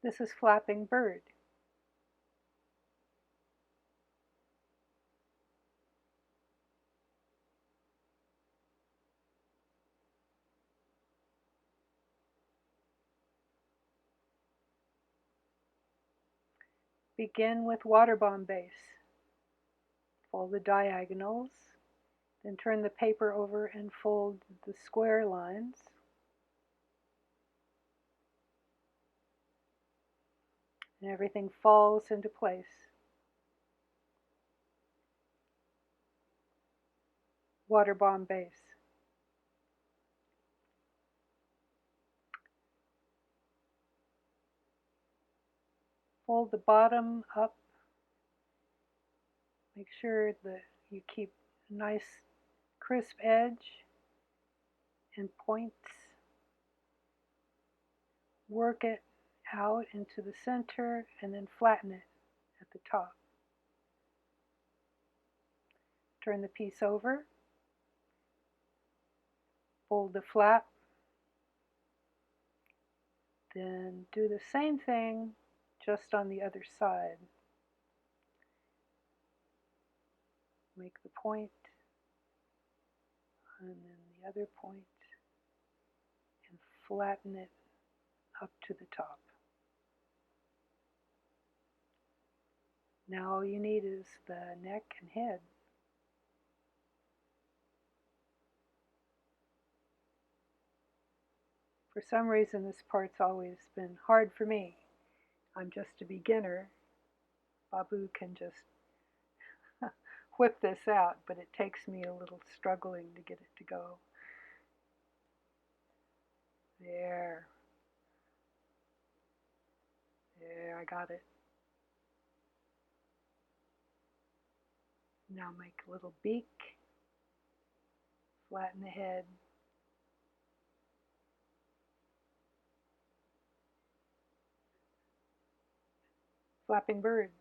This is Flapping Bird. Begin with water bomb base. Fold the diagonals, then turn the paper over and fold the square lines. And everything falls into place. Water bomb base. Fold the bottom up. Make sure that you keep a nice crisp edge and points. Work it out into the center and then flatten it at the top. Turn the piece over. Fold the flap. Then do the same thing just on the other side. Make the point and then the other point and flatten it up to the top. Now all you need is the neck and head. For some reason this part's always been hard for me. I'm just a beginner. Babu can just whip this out, but it takes me a little struggling to get it to go. There. There, I got it. Now make a little beak. Flatten the head. Flapping bird.